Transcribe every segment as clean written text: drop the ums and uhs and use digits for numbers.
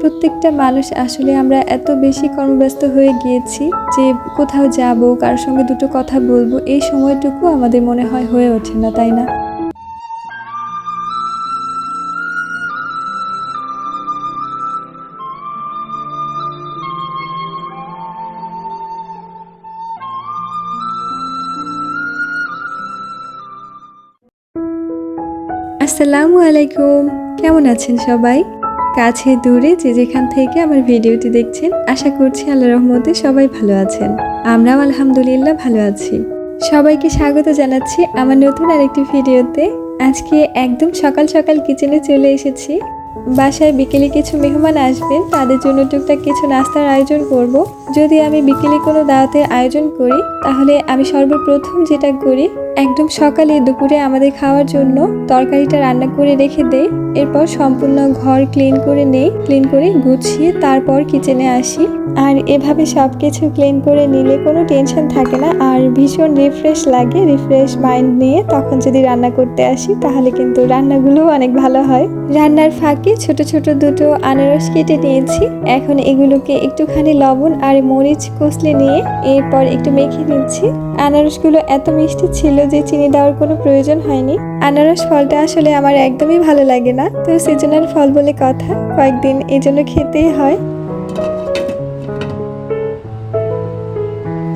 প্রত্যেকটা মানুষ আসলে আমরা এত বেশি কর্মব্যস্ত হয়ে গিয়েছি যে কোথাও যাব, কারোর সঙ্গে দুটো কথা বলবো, এই সময়টুকু আমাদের মনে হয় হয়ে ওঠে না, তাই না? আসসালামু আলাইকুম, কেমন আছেন সবাই? কাছে দূরে যে যেখান থেকে আমার ভিডিওটি দেখছেন, আশা করছি আল্লাহর রহমতে সবাই ভালো আছেন। আমরাও আলহামদুলিল্লাহ ভালো আছি। সবাইকে স্বাগত জানাচ্ছি আমার নতুন আরেকটি ভিডিওতে। আজকে একদম সকাল সকাল কিচেনে চলে এসেছি। বাসায় বিকেলে কিছু মেহমান আসবেন, তাদের জন্য টুকটাক কিছু নাস্তার আয়োজন করব। যদি আমি বিকেলে কোনো দাওয়াতের আয়োজন করি তাহলে আমি সর্বপ্রথম যেটা করি, একদম সকালে দুপুরে আমাদের খাওয়ার জন্য তরকারিটা রান্না করে রেখে দেই। এরপর সম্পূর্ণ ঘর ক্লিন করে নেই, ক্লিন করে গুছিয়ে তারপর কিচেনে আসি। আর এভাবে সব কিছু ক্লিন করে নিলে কোনো টেনশন থাকে না, আর ভীষণ রিফ্রেশ লাগে। রিফ্রেশ মাইন্ড নিয়ে তখন যদি রান্না করতে আসি তাহলে কিন্তু রান্নাগুলোও অনেক ভালো হয়। রান্নার ফাঁকে ছোট ছোট দুটো আনারস কেটে নিয়েছি। এখন এগুলোকে একটুখানি লবণ আর মরিচ কষলে নিয়ে এরপর একটু মেখে নিচ্ছি। আনারসগুলো এত মিষ্টি ছিল যে চিনি দেওয়ার কোনো প্রয়োজন হয়নি। আনারস ফলটা আসলে আমার একদমই ভালো লাগে না, তো সিজনাল ফল বলে কথা, কয়েকদিন এই জন্য খেতেই হয়।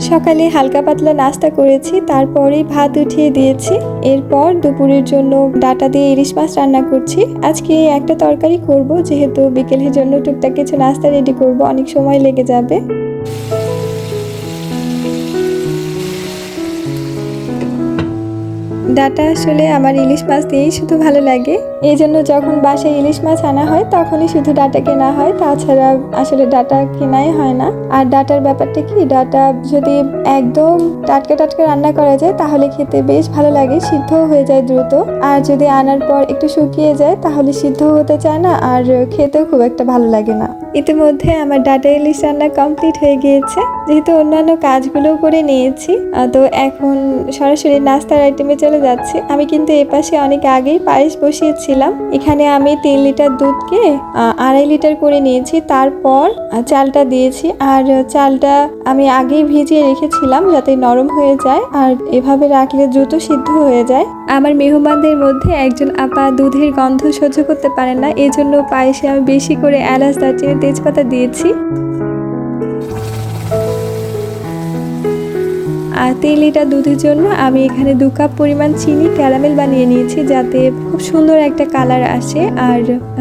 সকালে হালকা পাতলা নাস্তা করেছি, তারপরেই ভাত উঠিয়ে দিয়েছি। এরপর দুপুরের জন্য ডাটা দিয়ে ইলিশ মাছ রান্না করছি। আজকে একটা তরকারি করব, যেহেতু বিকেলের জন্য টুকটাক কিছু নাস্তা রেডি করব, অনেক সময় লেগে যাবে। ডাটা আসলে আমার ইলিশ মাছ দিয়েই শুধু ভালো লাগে, এই জন্য যখন বাসায় ইলিশ মাছ আনা হয় তখনই শুধু ডাটা কেনা হয়, তাছাড়া আসলে ডাটা কেনাই হয় না। আর ডাটার ব্যাপারটা কি, ডাটা যদি একদম টাটকা টাটকা রান্না করা যায় তাহলে খেতে বেশ ভালো লাগে, সিদ্ধও হয়ে যায় দ্রুত। আর যদি আনার পর একটু শুকিয়ে যায় তাহলে সিদ্ধ হতে চায় না, আর খেতেও খুব একটা ভালো লাগে না। ইতিমধ্যে আমার ডাটা ইলিশ রান্না কমপ্লিট হয়ে গিয়েছে, যেহেতু অন্যান্য কাজগুলো করে নিয়েছি, তো এখন সরাসরি নাস্তার আইটেমে চলে যাচ্ছে। আমি কিন্তু এপাশে অনেক আগেই পায়েস বসিয়েছিলাম। এখানে আমি 3 লিটার দুধকে 2.5 লিটার করে নিয়েছি, তারপর চালটা দিয়েছি। আর চালটা আমি আগেই ভিজিয়ে রেখেছিলাম যাতে নরম হয়ে যায়, আর এভাবে রাখলে দ্রুত সিদ্ধ হয়ে যায়। আমার মেহমানদের মধ্যে একজন আপা দুধের গন্ধ সহ্য করতে পারেন না, এই জন্য পায়েসে আমি বেশি করে এলাচ, দারচিনি, তেজপাতা দিয়েছি। আর 3 লিটার দুধের জন্য আমি এখানে 2 কাপ পরিমাণ চিনি ক্যারামেল বানিয়ে নিয়েছি, যাতে খুব সুন্দর একটা কালার আসে আর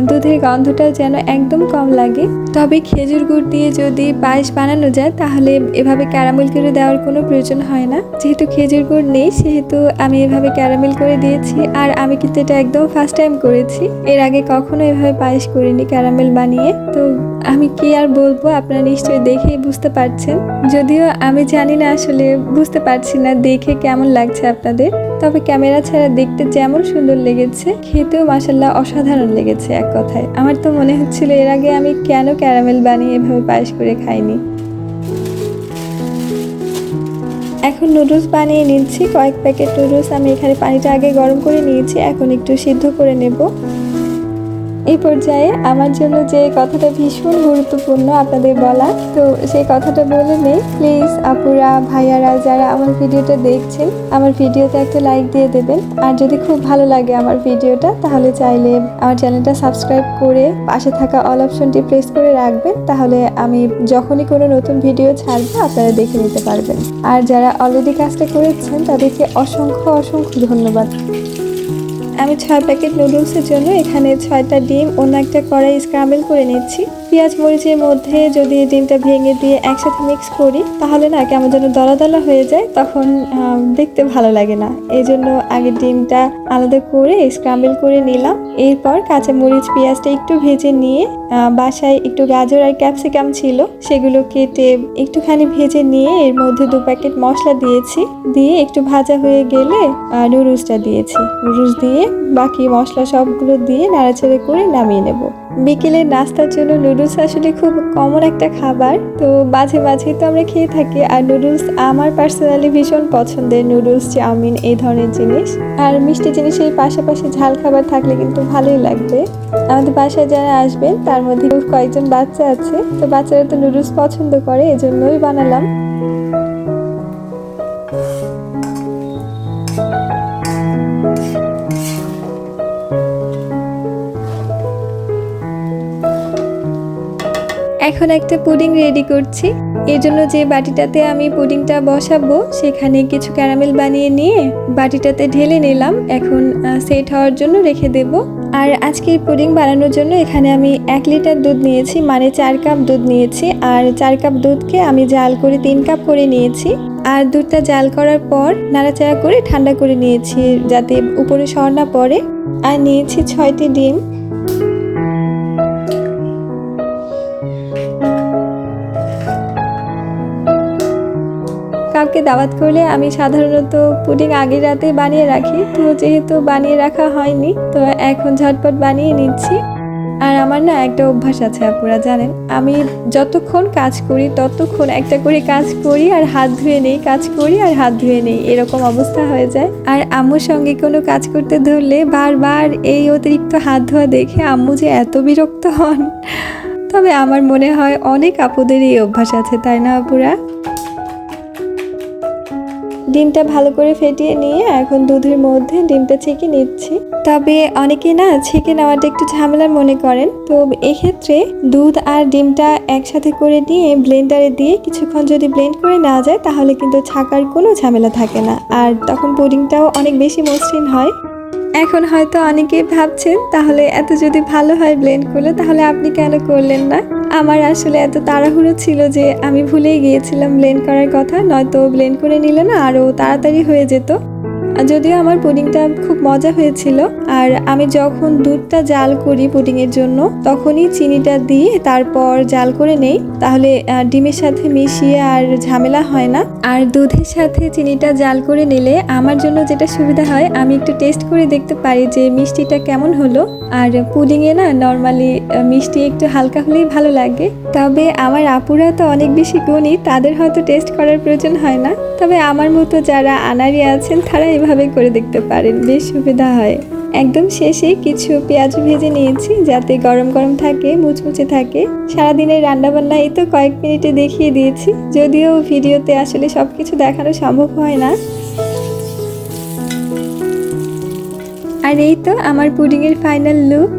দুধের গন্ধটা যেন একদম কম লাগে। তবে খেজুর গুড় দিয়ে যদি পায়েস বানানো যায় তাহলে এভাবে ক্যারামেল করে দেওয়ার কোনো প্রয়োজন হয় না। যেহেতু খেজুর গুড় নেই সেহেতু আমি এভাবে ক্যারামেল করে দিয়েছি। আর আমি কিন্তু এটা একদম ফার্স্ট টাইম করেছি, এর আগে কখনো এভাবে পায়েস করিনি ক্যারামেল বানিয়ে। তো আমি কি আর বলবো, আপনারা নিশ্চয়ই দেখেই বুঝতে পারছেন। যদিও আমি জানি না, আসলে বুঝতে পারছি না দেখে কেমন লাগছে আপনাদের, তবে ক্যামেরা ছাড়া দেখতে যেমন সুন্দর লেগেছে, খেতেও মাশাআল্লাহ অসাধারণ লেগেছে। এক কথায় আমার তো মনে হচ্ছিল এর আগে আমি কেন ক্যারামেল বানিয়ে এভাবে পায়েস করে খাইনি। এখন নুডলস বানিয়ে নিচ্ছি। কয়েক প্যাকেট নুডলস আমি এখানে পানিটা আগে গরম করে নিয়েছি, এখন একটু সিদ্ধ করে নেব। এই পর্যায়ে আমার জন্য যে কথাটা ভীষণ গুরুত্বপূর্ণ আপনাদের বলা, তো সেই কথাটা বলে নেই। প্লিজ আপুরা, ভাইয়ারা যারা আমার ভিডিওটা দেখছেন, আমার ভিডিওতে একটা লাইক দিয়ে দেবেন। আর যদি খুব ভালো লাগে আমার ভিডিওটা তাহলে চাইলে আমার চ্যানেলটা সাবস্ক্রাইব করে পাশে থাকা অল অপশনটি প্রেস করে রাখবেন, তাহলে আমি যখনই কোনো নতুন ভিডিও ছাড়বো আপনারা দেখে নিতে পারবেন। আর যারা অলরেডি কাজটা করেছেন তাদেরকে অসংখ্য অসংখ্য ধন্যবাদ। আমি 6 প্যাকেট নুডলসের জন্য এখানে 6টা ডিম অন্য একটা কড়াই স্ক্রাম্বল করে নিচ্ছি। পেঁয়াজ মরিচের মধ্যে যদি ডিমটা ভেঙে দিয়ে একসাথে মিক্স করি তাহলে না কেমন যেন দলা দলা হয়ে যায়, তখন দেখতে ভালো লাগে না। এই জন্য আগে ডিমটা আলাদা করে স্ক্রাম্বল করে নিলাম। এরপর কাঁচা মরিচ পেঁয়াজটা একটু ভেজে নিয়ে বাসায় একটু গাজর আর ক্যাপসিকাম ছিল, সেগুলো কেটে একটুখানি ভেজে নিয়ে এর মধ্যে 2 প্যাকেট মশলা দিয়েছি। দিয়ে একটু ভাজা হয়ে গেলে নুডলসটা দিয়েছি। নুডলস দিয়ে বাকি মশলা সবগুলো দিয়ে নাড়াচাড়া করে নামিয়ে নেব। বিকেলের নাস্তার জন্য নুডলস আসলে খুব কমন একটা খাবার, তো মাঝে মাঝে তো আমরা খেয়ে থাকি। আর নুডলস আমার পার্সোনালি ভীষণ পছন্দের, নুডলস, চাউমিন, এই ধরনের জিনিস। আর মিষ্টি জিনিসের পাশাপাশি ঝাল খাবার থাকলে কিন্তু ভালোই লাগবে। আমাদের বাসায় যারা আসবেন তার মধ্যে কয়েকজন বাচ্চা আছে, তো বাচ্চারা তো নুডলস পছন্দ করে, এজন্যই বানালাম। এখন একটা পুডিং রেডি করছি। এর জন্য যে বাটিটাতে আমি পুডিংটা বসাবো সেখানে কিছু ক্যারামেল বানিয়ে নিয়ে বাটিটাতে ঢেলে নিলাম। এখন সেট হওয়ার জন্য রেখে দেব। আর আজকে পুডিং বানানোর জন্য এখানে আমি 1 লিটার দুধ নিয়েছি, মানে 4 কাপ দুধ নিয়েছি। আর 4 কাপ দুধকে আমি জাল করে 3 কাপ করে নিয়েছি। আর দুধটা জাল করার পর নাড়াচাড়া করে ঠান্ডা করে নিয়েছি যাতে উপরে সর না পড়ে। আর নিয়েছি 6টি ডিম। কাউকে দাওয়াত করলে আমি সাধারণত পুডিং আগের রাতে বানিয়ে রাখি, তো যেহেতু বানিয়ে রাখা হয়নি তো এখন ঝটপট বানিয়ে নিচ্ছি। আর আমার না একটা অভ্যাস আছে আপুরা জানেন, আমি যতক্ষণ কাজ করি ততক্ষণ একটা করে কাজ করি আর হাত ধুয়ে নেই, কাজ করি আর হাত ধুয়ে নেই, এরকম অবস্থা হয়ে যায়। আর আম্মুর সঙ্গে কোনো কাজ করতে ধরলে বারবার এই অতিরিক্ত হাত ধোয়া দেখে আম্মু যে এত বিরক্ত হন। তবে আমার মনে হয় অনেক আপুদের এই অভ্যাস আছে, তাই না আপুরা? ডিমটা ভালো করে ফেটিয়ে নিয়ে এখন দুধের মধ্যে ডিমটা ছেঁকে নিচ্ছি। তবে অনেকে না ছেঁকে নেওয়াটা একটু ঝামেলার মনে করেন, তো এক্ষেত্রে দুধ আর ডিমটা একসাথে করে নিয়ে ব্লেন্ডারে দিয়ে কিছুক্ষণ যদি ব্লেন্ড করে নেওয়া যায় তাহলে কিন্তু ছাকার কোনো ঝামেলা থাকে না, আর তখন পুডিংটাও অনেক বেশি মসৃণ হয়। এখন হয়তো অনেকেই ভাবছেন তাহলে এত যদি ভালো হয় ব্লেন্ড করলে তাহলে আপনি কেন করলেন না? আমার আসলে এত তাড়াহুড়ো ছিল যে আমি ভুলেই গিয়েছিলাম ব্লেন্ড করার কথা, নয়তো ব্লেন্ড করে নিলে না আরও তাড়াতাড়ি হয়ে যেত। যদিও আমার পুডিংটা খুব মজা হয়েছিল। আর আমি যখন দুধটা জাল করি পুডিংয়ের জন্য তখনই চিনিটা দিয়ে তারপর জাল করে নেই, তাহলে ডিমের সাথে মিশিয়ে আর ঝামেলা হয় না। আর দুধের সাথে চিনিটা জাল করে নিলে আমার জন্য যেটা সুবিধা হয়, আমি একটু টেস্ট করে দেখতে পারি যে মিষ্টিটা কেমন হলো। আর পুডিংয়ে না নর্মালি মিষ্টি একটু হালকা হলেই ভালো লাগে। তবে আমার আপুরা তো অনেক বেশি গুণী, তাদের হয়তো টেস্ট করার প্রয়োজন হয় না। তবে আমার মতো যারা আনাড়ি আছেন তারা এভাবে করে দেখতে পারেন, বেশ সুবিধা হয়। একদম শেষে কিছু পেঁয়াজ ভেজে নিয়েছি যাতে গরম গরম থাকে, মুচমুচে থাকে। সারাদিনের রান্নাবান্না এই তো কয়েক মিনিটে দেখিয়ে দিয়েছি, যদিও ভিডিওতে আসলে সবকিছু দেখানো সম্ভব হয় না। আর এই তো আমার পুডিংয়ের ফাইনাল লুক।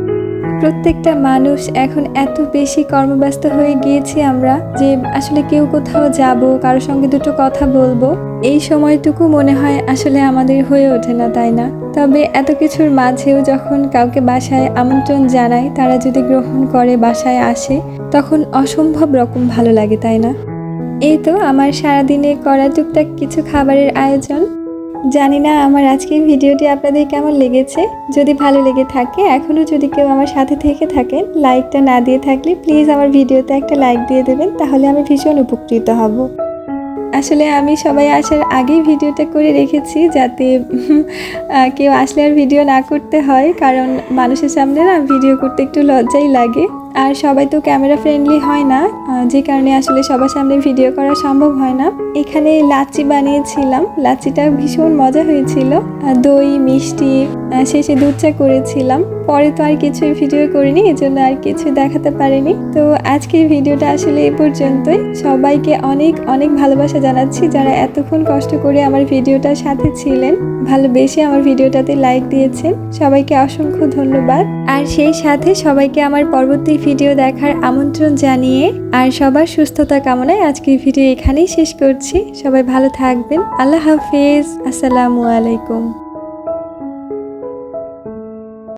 প্রত্যেকটা মানুষ এখন এত বেশি কর্মব্যস্ত হয়ে গিয়েছি আমরা যে আসলে কেউ কোথাও যাব, কারোর সঙ্গে দুটো কথা বলবো, এই সময়টুকু মনে হয় আসলে আমাদের হয়ে ওঠে না, তাই না? তবে এত কিছুর মাঝেও যখন কাউকে বাসায় আমন্ত্রণ জানাই, তারা যদি গ্রহণ করে বাসায় আসে, তখন অসম্ভব রকম ভালো লাগে, তাই না? এই তো আমার সারাদিনে করা টুকটাক কিছু খাবারের আয়োজন। জানি না আমার আজকের ভিডিওটি আপনাদের কেমন লেগেছে। যদি ভালো লেগে থাকে, এখনও যদি কেউ আমার সাথে থেকে থাকেন, লাইকটা না দিয়ে থাকলে প্লিজ আমার ভিডিওতে একটা লাইক দিয়ে দেবেন, তাহলে আমি ভীষণ উপকৃত হব। আসলে আমি সবাই আসার আগেই ভিডিওটা করে রেখেছি যাতে কেউ আসলে আর ভিডিও না করতে হয়, কারণ মানুষের সামনে না ভিডিও করতে একটু লজ্জাই লাগে। আর সবাই তো ক্যামেরা ফ্রেন্ডলি হয় না, যে কারণে আসলে সবার সামনে ভিডিও করা সম্ভব হয় না। এখানে লাচ্ছি বানিয়েছিলাম, লাচ্ছিটা ভীষণ মজা হয়েছিল। দই, মিষ্টি, শেষে দুধ চা করেছিলাম। পরে তো আর কিছুই ভিডিও করিনি, এজন্য আর কিছু দেখাতে পারিনি। তো আজকের ভিডিওটা আসলে এই পর্যন্তই। সবাইকে অনেক অনেক ভালোবাসা জানাচ্ছি যারা এতক্ষণ কষ্ট করে আমার ভিডিওটার সাথে ছিলেন, ভালোবেসে আমার ভিডিওটাতে লাইক দিয়েছেন, সবাইকে অসংখ্য ধন্যবাদ। আর সেই সাথে সবাইকে আমার পরবর্তী ভিডিও দেখার আমন্ত্রণ জানিয়ে আর সবার সুস্থতা কামনায় আজকের ভিডিও এখানেই শেষ করছি। সবাই ভালো থাকবেন। আল্লাহ হাফেজ। আসসালামু আলাইকুম।